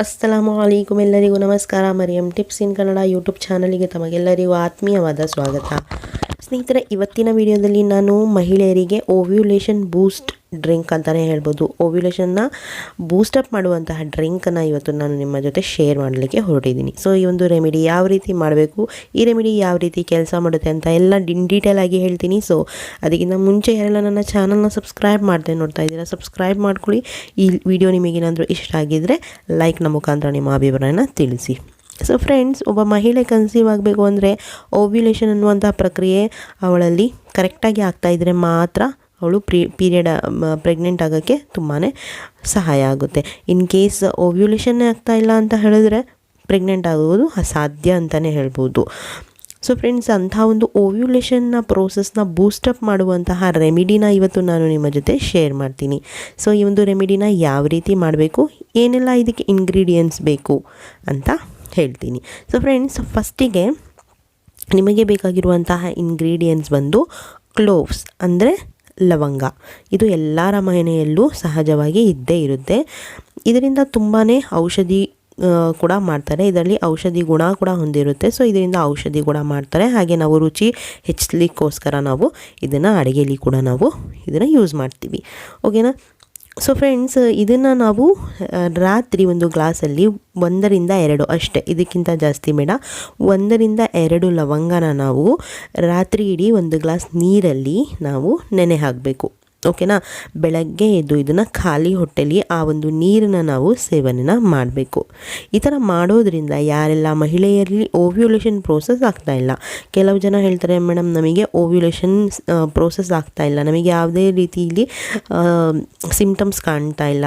ಅಸ್ಸಲಾಮು ಅಲೈಕುಮ್. ಎಲ್ಲರಿಗೂ ನಮಸ್ಕಾರ. Mariyam tips in Kannada YouTube ಚಾನಲಿಗೆ ತಮಗೆಲ್ಲರಿಗೂ ಆತ್ಮೀಯವಾದ ಸ್ವಾಗತ. ಸ್ನೇಹಿತರೆ, ಇವತ್ತಿನ ವಿಡಿಯೋದಲ್ಲಿ ನಾನು ಮಹಿಳೆಯರಿಗೆ ಓವ್ಯುಲೇಷನ್ ಬೂಸ್ಟ್ ಡ್ರಿಂಕ್ ಅಂತಲೇ ಹೇಳ್ಬೋದು, ಓವ್ಯುಲೇಷನ್ನ ಬೂಸ್ಟಪ್ ಮಾಡುವಂತಹ ಡ್ರಿಂಕನ್ನು ಇವತ್ತು ನಾನು ನಿಮ್ಮ ಜೊತೆ ಶೇರ್ ಮಾಡಲಿಕ್ಕೆ ಹೊರಟಿದ್ದೀನಿ. ಸೊ ಈ ಒಂದು ರೆಮಿಡಿ ಯಾವ ರೀತಿ ಮಾಡಬೇಕು, ಈ ರೆಮಿಡಿ ಯಾವ ರೀತಿ ಕೆಲಸ ಮಾಡುತ್ತೆ ಅಂತ ಎಲ್ಲ ಡೀಟೇಲ್ ಆಗಿ ಹೇಳ್ತೀನಿ. ಸೊ ಅದಕ್ಕಿಂತ ಮುಂಚೆ ಯಾರೆಲ್ಲ ನನ್ನ ಚಾನಲ್ನ ಸಬ್ಸ್ಕ್ರೈಬ್ ಮಾಡ್ತಾ ನೋಡ್ತಾ ಇದ್ದೀರಾ, ಸಬ್ಸ್ಕ್ರೈಬ್ ಮಾಡ್ಕೊಳ್ಳಿ. ಈ ವಿಡಿಯೋ ನಿಮಗೇನಾದರೂ ಇಷ್ಟ ಆಗಿದ್ದರೆ ಲೈಕ್ನ ಮುಖಾಂತರ ನಿಮ್ಮ ಅಭಿಪ್ರಾಯನ ತಿಳಿಸಿ. ಸೊ ಫ್ರೆಂಡ್ಸ್, ಒಬ್ಬ ಮಹಿಳೆ ಕನ್ಸೀವ್ ಆಗಬೇಕು ಅಂದರೆ ಓವ್ಯುಲೇಷನ್ ಅನ್ನುವಂಥ ಪ್ರಕ್ರಿಯೆ ಅವಳಲ್ಲಿ ಕರೆಕ್ಟಾಗಿ ಆಗ್ತಾಯಿದ್ರೆ ಮಾತ್ರ ಅವಳು ಪ್ರೆಗ್ನೆಂಟ್ ಆಗೋಕ್ಕೆ ತುಂಬಾ ಸಹಾಯ ಆಗುತ್ತೆ. ಇನ್ ಕೇಸ್ ಓವ್ಯುಲೇಷನ್ನೇ ಆಗ್ತಾಯಿಲ್ಲ ಅಂತ ಹೇಳಿದ್ರೆ ಪ್ರೆಗ್ನೆಂಟ್ ಆಗೋದು ಅಸಾಧ್ಯ ಅಂತಲೇ ಹೇಳ್ಬೋದು. ಸೊ ಫ್ರೆಂಡ್ಸ್, ಅಂಥ ಒಂದು ಓವ್ಯುಲೇಷನ್ನ ಪ್ರೋಸೆಸ್ನ ಬೂಸ್ಟಪ್ ಮಾಡುವಂತಹ ರೆಮಿಡಿನ ಇವತ್ತು ನಾನು ನಿಮ್ಮ ಜೊತೆ ಶೇರ್ ಮಾಡ್ತೀನಿ. ಸೊ ಈ ಒಂದು ರೆಮಿಡಿನ ಯಾವ ರೀತಿ ಮಾಡಬೇಕು, ಏನೆಲ್ಲ ಇದಕ್ಕೆ ಇಂಗ್ರೀಡಿಯೆಂಟ್ಸ್ ಬೇಕು ಅಂತ ಹೇಳ್ತೀನಿ. ಸೊ ಫ್ರೆಂಡ್ಸ್, ಫಸ್ಟಿಗೆ ನಿಮಗೆ ಬೇಕಾಗಿರುವಂತಹ ಇಂಗ್ರೀಡಿಯೆಂಟ್ಸ್ ಬಂದು ಕ್ಲೋವ್ಸ್ ಅಂದರೆ ಲವಂಗ. ಇದು ಎಲ್ಲರ ಮನೆಯಲ್ಲೂ ಸಹಜವಾಗಿ ಇದ್ದೇ ಇರುತ್ತೆ. ಇದರಿಂದ ತುಂಬಾ ಔಷಧಿ ಕೂಡ ಮಾಡ್ತಾರೆ. ಇದರಲ್ಲಿ ಔಷಧಿ ಗುಣ ಕೂಡ ಹೊಂದಿರುತ್ತೆ. ಸೊ ಇದರಿಂದ ಔಷಧಿ ಗುಣ ಮಾಡ್ತಾರೆ. ಹಾಗೆ ನಾವು ರುಚಿ ಹೆಚ್ಚಲಿಕ್ಕೋಸ್ಕರ ನಾವು ಇದನ್ನು ಅಡುಗೆಯಲ್ಲಿ ಕೂಡ ನಾವು ಇದನ್ನು ಯೂಸ್ ಮಾಡ್ತೀವಿ. ಓಕೆನಾ? ಸೊ ಫ್ರೆಂಡ್ಸ್, ಇದನ್ನು ನಾವು ರಾತ್ರಿ ಒಂದು ಗ್ಲಾಸಲ್ಲಿ 1-2 ಅಷ್ಟೇ, ಇದಕ್ಕಿಂತ ಜಾಸ್ತಿ ಬೇಡ. 1-2 ಲವಂಗನ ನಾವು ರಾತ್ರಿ ಇಡೀ ಒಂದು ಗ್ಲಾಸ್ ನೀರಲ್ಲಿ ನಾವು ನೆನೆ ಹಾಕಬೇಕು. ಓಕೆನಾ? ಬೆಳಗ್ಗೆ ಎದ್ದು ಇದನ್ನು ಖಾಲಿ ಹೊಟ್ಟೆಲಿ ಆ ಒಂದು ನೀರನ್ನು ನಾವು ಸೇವನೆನ ಮಾಡಬೇಕು. ಈ ಥರ ಮಾಡೋದ್ರಿಂದ ಯಾರೆಲ್ಲ ಮಹಿಳೆಯರಲ್ಲಿ ಓವ್ಯುಲೇಷನ್ ಪ್ರೋಸೆಸ್ ಆಗ್ತಾಯಿಲ್ಲ, ಕೆಲವು ಜನ ಹೇಳ್ತಾರೆ, ಮೇಡಮ್ ನಮಗೆ ಓವ್ಯುಲೇಷನ್ ಪ್ರೋಸೆಸ್ ಆಗ್ತಾಯಿಲ್ಲ, ನಮಗೆ ಯಾವುದೇ ರೀತಿಯಲ್ಲಿ ಸಿಮ್ಟಮ್ಸ್ ಕಾಣ್ತಾ ಇಲ್ಲ,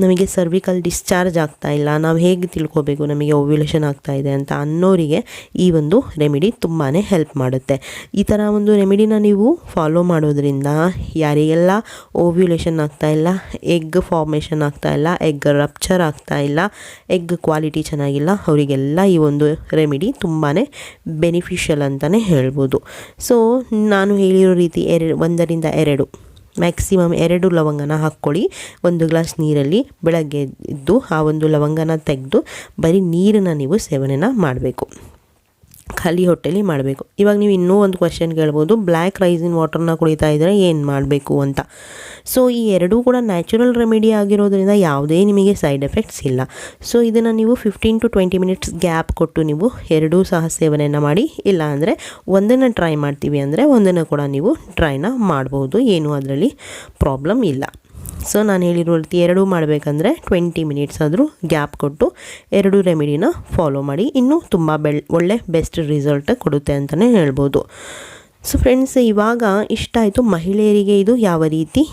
ನಮಗೆ ಸರ್ವಿಕಲ್ ಡಿಸ್ಚಾರ್ಜ್ ಆಗ್ತಾಯಿಲ್ಲ, ನಾವು ಹೇಗೆ ತಿಳ್ಕೊಬೇಕು ನಮಗೆ ಓವ್ಯುಲೇಷನ್ ಆಗ್ತಾಯಿದೆ ಅಂತ ಅನ್ನೋರಿಗೆ ಈ ಒಂದು ರೆಮಿಡಿ ತುಂಬಾ ಹೆಲ್ಪ್ ಮಾಡುತ್ತೆ. ಈ ಥರ ಒಂದು ರೆಮಿಡಿನ ನೀವು ಫಾಲೋ ಮಾಡೋದ್ರಿಂದ ಯಾರಿಗೆಲ್ಲ ಓವ್ಯುಲೇಷನ್ ಆಗ್ತಾಯಿಲ್ಲ, ಎಗ್ ಫಾರ್ಮೇಷನ್ ಆಗ್ತಾಯಿಲ್ಲ, ಎಗ್ ರಪ್ಚರ್ ಆಗ್ತಾಯಿಲ್ಲ, ಎಗ್ ಕ್ವಾಲಿಟಿ ಚೆನ್ನಾಗಿಲ್ಲ, ಅವರಿಗೆಲ್ಲ ಈ ಒಂದು ರೆಮಿಡಿ ತುಂಬಾ ಬೆನಿಫಿಷಿಯಲ್ ಅಂತಲೇ ಹೇಳ್ಬೋದು. ಸೊ ನಾನು ಹೇಳಿರೋ ರೀತಿ 1-2 ಮ್ಯಾಕ್ಸಿಮಮ್ 2 ಲವಂಗನ ಹಾಕ್ಕೊಳ್ಳಿ ಒಂದು ಗ್ಲಾಸ್ ನೀರಲ್ಲಿ. ಬೆಳಗ್ಗೆ ಎದ್ದು ಆ ಒಂದು ಲವಂಗನ ತೆಗೆದು ಬರೀ ನೀರನ್ನು ನೀವು ಸೇವನೆನ ಮಾಡಬೇಕು, ಖಾಲಿ ಹೊಟ್ಟೆಲಿ ಮಾಡಬೇಕು. ಇವಾಗ ನೀವು ಇನ್ನೂ ಒಂದು ಕ್ವೆಶ್ಚನ್ ಕೇಳ್ಬೋದು, ಬ್ಲ್ಯಾಕ್ ರೈಸ್ ಇನ್ ವಾಟರ್ನ ಕುಡಿತಾ ಇದ್ದರೆ ಏನು ಮಾಡಬೇಕು ಅಂತ. ಸೊ ಈ ಎರಡೂ ಕೂಡ ನ್ಯಾಚುರಲ್ ರೆಮಿಡಿ ಆಗಿರೋದ್ರಿಂದ ಯಾವುದೇ ನಿಮಗೆ ಸೈಡ್ ಎಫೆಕ್ಟ್ಸ್ ಇಲ್ಲ. ಸೊ ಇದನ್ನು ನೀವು 15 to 20 ಮಿನಿಟ್ಸ್ ಗ್ಯಾಪ್ ಕೊಟ್ಟು ನೀವು ಎರಡೂ ಸಹ ಸೇವನೆಯನ್ನು ಮಾಡಿ. ಇಲ್ಲ ಅಂದರೆ ಒಂದನ್ನು ಟ್ರೈ ಮಾಡ್ತೀವಿ ಅಂದರೆ ಒಂದನ್ನು ಕೂಡ ನೀವು ಟ್ರೈನ ಮಾಡ್ಬೋದು, ಏನೂ ಅದರಲ್ಲಿ ಪ್ರಾಬ್ಲಮ್ ಇಲ್ಲ. ಸೊ ನಾನು ಹೇಳಿರೋ ರೀತಿ ಎರಡೂ ಮಾಡಬೇಕಂದ್ರೆ 20 ಮಿನಿಟ್ಸ್ ಆದರೂ ಗ್ಯಾಪ್ ಕೊಟ್ಟು ಎರಡೂ ರೆಮಿಡಿನ ಫಾಲೋ ಮಾಡಿ. ಇನ್ನೂ ತುಂಬ ಒಳ್ಳೆ ಬೆಸ್ಟ್ ರಿಸಲ್ಟ್ ಕೊಡುತ್ತೆ ಅಂತಲೇ ಹೇಳ್ಬೋದು. ಸೊ ಫ್ರೆಂಡ್ಸ್, ಇವಾಗ ಇಷ್ಟ ಆಯಿತು ಮಹಿಳೆಯರಿಗೆ ಇದು ಯಾವ ರೀತಿ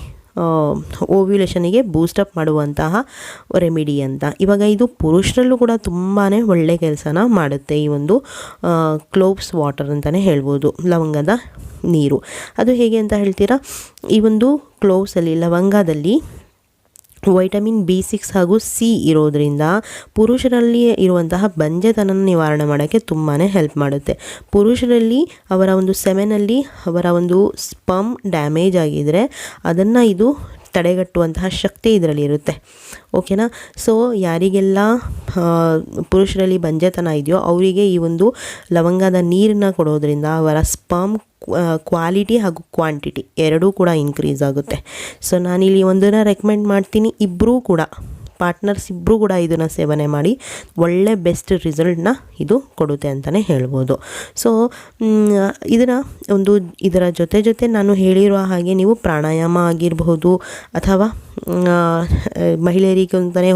ಓವ್ಯುಲೇಷನಿಗೆ ಬೂಸ್ಟಪ್ ಮಾಡುವಂತಹ ರೆಮಿಡಿ ಅಂತ. ಇವಾಗ ಇದು ಪುರುಷರಲ್ಲೂ ಕೂಡ ತುಂಬಾ ಒಳ್ಳೆ ಕೆಲಸನ ಮಾಡುತ್ತೆ. ಈ ಒಂದು ಕ್ಲೋವ್ಸ್ ವಾಟರ್ ಅಂತಲೇ ಹೇಳ್ಬೋದು, ಲವಂಗದ ನೀರು. ಅದು ಹೇಗೆ ಅಂತ ಹೇಳ್ತೀರಾ, ಈ ಒಂದು ಕ್ಲೋವ್ಸಲ್ಲಿ ಲವಂಗದಲ್ಲಿ ವೈಟಮಿನ್ B6 ಹಾಗೂ C ಇರೋದರಿಂದ ಪುರುಷರಲ್ಲಿ ಇರುವಂತಹ ಬಂಜೆತನ ನಿವಾರಣೆ ಮಾಡೋಕ್ಕೆ ತುಂಬಾ ಹೆಲ್ಪ್ ಮಾಡುತ್ತೆ. ಪುರುಷರಲ್ಲಿ ಅವರ ಒಂದು ಸೆಮೆನಲ್ಲಿ ಅವರ ಒಂದು ಸ್ಪರ್ಮ್ ಡ್ಯಾಮೇಜ್ ಆಗಿದ್ದರೆ ಅದನ್ನು ಇದು ತಡೆಗಟ್ಟುವಂತಹ ಶಕ್ತಿ ಇದರಲ್ಲಿ ಇರುತ್ತೆ. ಓಕೆನಾ? ಸೊ ಯಾರಿಗೆಲ್ಲ ಪುರುಷರಲ್ಲಿ ಬಂಜೆತನ ಇದೆಯೋ ಅವರಿಗೆ ಈ ಒಂದು ಲವಂಗದ ನೀರನ್ನ ಕೊಡೋದ್ರಿಂದ ಅವರ ಸ್ಪರ್ಮ್ ಕ್ವಾಲಿಟಿ ಹಾಗೂ ಕ್ವಾಂಟಿಟಿ ಎರಡೂ ಕೂಡ ಇನ್ಕ್ರೀಸ್ ಆಗುತ್ತೆ. ಸೊ ನಾನಿಲ್ಲಿ ಒಂದನ್ನು ರೆಕಮೆಂಡ್ ಮಾಡ್ತೀನಿ, ಇಬ್ಬರೂ ಕೂಡ ಪಾರ್ಟ್ನರ್ಸ್ ಇಬ್ಬರೂ ಕೂಡ ಇದನ್ನು ಸೇವನೆ ಮಾಡಿ ಒಳ್ಳೆ ಬೆಸ್ಟ್ ರಿಸಲ್ಟ್ನ ಇದು ಕೊಡುತ್ತೆ ಅಂತಲೇ ಹೇಳ್ಬೋದು. ಸೊ ಇದರ ಜೊತೆ ನಾನು ಹೇಳಿರುವ ಹಾಗೆ ನೀವು ಪ್ರಾಣಾಯಾಮ ಆಗಿರಬಹುದು ಅಥವಾ ಮಹಿಳೆಯರಿಗೆ ಅಂತಲೇ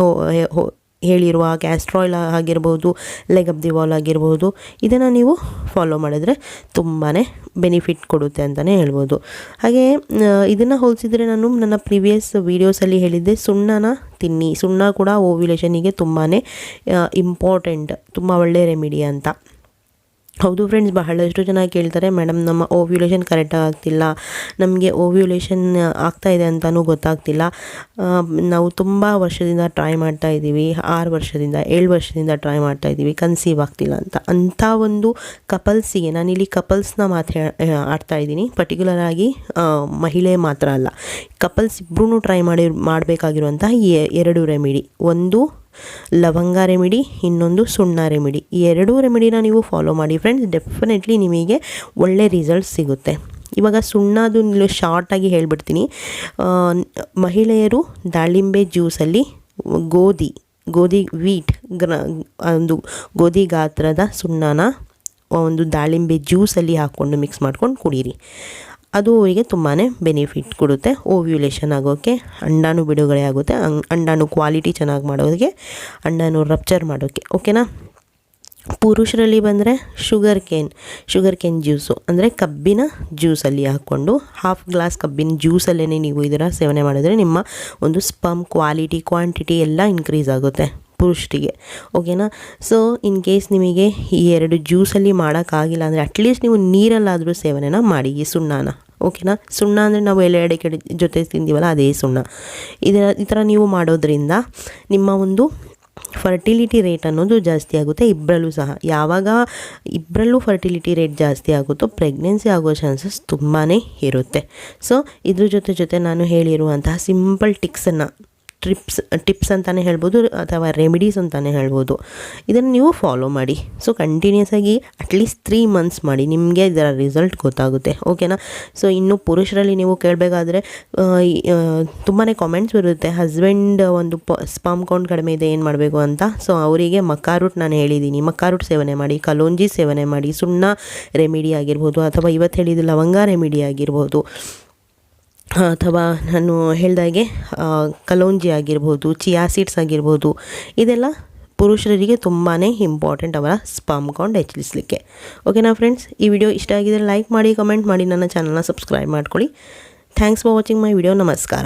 ಹೇಳಿರುವ ಕ್ಯಾಸ್ಟ್ರಾಯ್ಲ್ ಆಗಿರ್ಬೋದು, ಲೆಗ್ ಆಫ್ ದಿ ವಾಲ್ ಆಗಿರ್ಬೋದು, ಇದನ್ನು ನೀವು ಫಾಲೋ ಮಾಡಿದ್ರೆ ತುಂಬಾ ಬೆನಿಫಿಟ್ ಕೊಡುತ್ತೆ ಅಂತಲೇ ಹೇಳ್ಬೋದು. ಹಾಗೆ ಇದನ್ನು ಹೋಲಿಸಿದರೆ ನಾನು ನನ್ನ ಪ್ರೀವಿಯಸ್ ವೀಡಿಯೋಸಲ್ಲಿ ಹೇಳಿದ್ದೆ, ಸುಣ್ಣನ ತಿನ್ನಿ. ಸುಣ್ಣ ಕೂಡ ಓವ್ಯುಲೇಷನಿಗೆ ತುಂಬಾ ಇಂಪಾರ್ಟೆಂಟ್, ತುಂಬ ಒಳ್ಳೆಯ ರೆಮಿಡಿ ಅಂತ. ಹೌದು ಫ್ರೆಂಡ್ಸ್, ಬಹಳಷ್ಟು ಜನ ಕೇಳ್ತಾರೆ, ಮೇಡಮ್ ನಮ್ಮ ಓವ್ಯುಲೇಷನ್ ಕರೆಕ್ಟಾಗಿ ಆಗ್ತಿಲ್ಲ, ನಮಗೆ ಓವ್ಯುಲೇಷನ್ ಆಗ್ತಾಯಿದೆ ಅಂತಲೂ ಗೊತ್ತಾಗ್ತಿಲ್ಲ, ನಾವು ತುಂಬ ವರ್ಷದಿಂದ ಟ್ರೈ ಮಾಡ್ತಾಯಿದ್ದೀವಿ, 6 ವರ್ಷದಿಂದ 7 ವರ್ಷದಿಂದ ಟ್ರೈ ಮಾಡ್ತಾಯಿದ್ದೀವಿ, ಕನ್ಸೀವ್ ಆಗ್ತಿಲ್ಲ ಅಂಥ ಒಂದು ಕಪಲ್ಸಿಗೆ ನಾನಿಲ್ಲಿ ಕಪಲ್ಸ್ನ ಆಡ್ತಾಯಿದ್ದೀನಿ. ಪರ್ಟಿಕ್ಯುಲರ್ ಆಗಿ ಮಹಿಳೆ ಮಾತ್ರ ಅಲ್ಲ, ಕಪಲ್ಸ್ ಇಬ್ಬರೂ ಟ್ರೈ ಮಾಡಬೇಕಾಗಿರುವಂತಹ 2 ರೆಮಿಡಿ. ಒಂದು ಲವಂಗ ರೆಮಿಡಿ, ಇನ್ನೊಂದು ಸುಣ್ಣ ರೆಮಿಡಿ. ಈ ಎರಡೂ ರೆಮಿಡಿನ ನೀವು ಫಾಲೋ ಮಾಡಿ ಫ್ರೆಂಡ್ಸ್, ಡೆಫಿನೆಟ್ಲಿ ನಿಮಗೆ ಒಳ್ಳೆ ರಿಸಲ್ಟ್ ಸಿಗುತ್ತೆ. ಇವಾಗ ಸುಣ್ಣದು ಶಾರ್ಟಾಗಿ ಹೇಳ್ಬಿಡ್ತೀನಿ. ಮಹಿಳೆಯರು ದಾಳಿಂಬೆ ಜ್ಯೂಸಲ್ಲಿ ಗೋಧಿ ವೀಟ್ ಒಂದು ಗೋಧಿ ಗಾತ್ರದ ಸುಣ್ಣನ ಒಂದು ದಾಳಿಂಬೆ ಜ್ಯೂಸಲ್ಲಿ ಹಾಕ್ಕೊಂಡು ಮಿಕ್ಸ್ ಮಾಡ್ಕೊಂಡು ಕುಡೀರಿ. ಅದು ಅವರಿಗೆ ತುಂಬಾ ಬೆನಿಫಿಟ್ ಕೊಡುತ್ತೆ. ಓವ್ಯುಲೇಷನ್ ಆಗೋಕ್ಕೆ, ಅಂಡಾಣು ಬಿಡುಗಡೆ ಆಗುತ್ತೆ, ಅಂಡಾಣು ಕ್ವಾಲಿಟಿ ಚೆನ್ನಾಗಿ ಮಾಡೋದಕ್ಕೆ, ಅಂಡಾಣು ರಪ್ಚರ್ ಮಾಡೋಕ್ಕೆ. ಓಕೆನಾ. ಪುರುಷರಲ್ಲಿ ಬಂದರೆ ಶುಗರ್ ಕೇನ್ ಜ್ಯೂಸು ಅಂದರೆ ಕಬ್ಬಿನ ಜ್ಯೂಸಲ್ಲಿ ಹಾಕ್ಕೊಂಡು ಹಾಫ್ ಗ್ಲಾಸ್ ಕಬ್ಬಿನ ಜ್ಯೂಸಲ್ಲೇ ನೀವು ಇದರ ಸೇವನೆ ಮಾಡಿದ್ರೆ ನಿಮ್ಮ ಒಂದು ಸ್ಪಮ್ ಕ್ವಾಂಟಿಟಿ ಎಲ್ಲ ಇನ್ಕ್ರೀಸ್ ಆಗುತ್ತೆ ಪುರುಷರಿಗೆ. ಓಕೆನಾ. ಸೊ ಇನ್ ಕೇಸ್ ನಿಮಗೆ ಈ ಎರಡು ಜ್ಯೂಸಲ್ಲಿ ಮಾಡೋಕ್ಕಾಗಿಲ್ಲ ಅಂದರೆ ಅಟ್ಲೀಸ್ಟ್ ನೀವು ನೀರಲ್ಲಾದರೂ ಸೇವನೆನ ಮಾಡಿ ಈ ಸುಣ್ಣನ. ಓಕೆನಾ. ಸುಣ್ಣ ಅಂದರೆ ನಾವು ಎಲೆ ಜೊತೆ ತಿಂತೀವಲ್ಲ ಅದೇ ಸುಣ್ಣ. ಈ ಥರ ನೀವು ಮಾಡೋದ್ರಿಂದ ನಿಮ್ಮ ಒಂದು ಫರ್ಟಿಲಿಟಿ ರೇಟ್ ಅನ್ನೋದು ಜಾಸ್ತಿ ಆಗುತ್ತೆ ಇಬ್ಬರಲ್ಲೂ ಸಹ. ಯಾವಾಗ ಇಬ್ಬರಲ್ಲೂ ಫರ್ಟಿಲಿಟಿ ರೇಟ್ ಜಾಸ್ತಿ ಆಗುತ್ತೋ ಪ್ರೆಗ್ನೆನ್ಸಿ ಆಗೋ ಚಾನ್ಸಸ್ ತುಂಬಾ ಇರುತ್ತೆ. ಸೊ ಇದ್ರ ಜೊತೆ ನಾನು ಹೇಳಿರುವಂತಹ ಸಿಂಪಲ್ ಟಿಪ್ಸ್ ಅಂತಲೇ ಹೇಳ್ಬೋದು ಅಥವಾ ರೆಮಿಡೀಸ್ ಅಂತಲೇ ಹೇಳ್ಬೋದು. ಇದನ್ನು ನೀವು ಫಾಲೋ ಮಾಡಿ. ಸೊ ಕಂಟಿನ್ಯೂಸ್ ಆಗಿ ಅಟ್ಲೀಸ್ಟ್ 3 ಮಂತ್ಸ್ ಮಾಡಿ, ನಿಮಗೆ ಇದರ ರಿಸಲ್ಟ್ ಗೊತ್ತಾಗುತ್ತೆ. ಓಕೆನಾ. ಸೊ ಇನ್ನು ಪುರುಷರಲ್ಲಿ ನೀವು ಕೇಳಬೇಕಾದ್ರೆ ತುಂಬಾ ಕಾಮೆಂಟ್ಸ್ ಬರುತ್ತೆ, ಹಸ್ಬೆಂಡ್ ಒಂದು ಸ್ಪರ್ಮ್ ಕೌಂಟ್ ಕಡಿಮೆ ಇದೆ, ಏನು ಮಾಡಬೇಕು ಅಂತ. ಸೊ ಅವರಿಗೆ ಮಕ್ಕಾ ರೂಟ್ ನಾನು ಹೇಳಿದ್ದೀನಿ, ಮಕ್ಕಾ ರೂಟ್ ಸೇವನೆ ಮಾಡಿ, ಕಲೋಂಜಿ ಸೇವನೆ ಮಾಡಿ, ಸುಣ್ಣ ರೆಮಿಡಿ ಆಗಿರ್ಬೋದು, ಅಥವಾ ಇವತ್ತು ಹೇಳಿದ ಲವಂಗ ರೆಮಿಡಿ ಆಗಿರ್ಬೋದು, ಅಥವಾ ನಾನು ಹೇಳ್ದಾಗೆ ಕಲೋಂಜಿ ಆಗಿರ್ಬೋದು, ಚಿಯಾ ಸೀಡ್ಸ್ ಆಗಿರ್ಬೋದು, ಇದೆಲ್ಲ ಪುರುಷರಿಗೆ ತುಂಬಾ ಇಂಪಾರ್ಟೆಂಟ್ ಅವರ ಸ್ಪರ್ಮ್ ಕೌಂಟ್ ಹೆಚ್ಚಿಸಲಿಕ್ಕೆ. ಓಕೆನಾ ಫ್ರೆಂಡ್ಸ್, ಈ ವಿಡಿಯೋ ಇಷ್ಟ ಆಗಿದ್ರೆ ಲೈಕ್ ಮಾಡಿ, ಕಮೆಂಟ್ ಮಾಡಿ, ನನ್ನ ಚಾನಲ್ನ ಸಬ್ಸ್ಕ್ರೈಬ್ ಮಾಡ್ಕೊಳ್ಳಿ. Thanks for watching my video. ನಮಸ್ಕಾರ.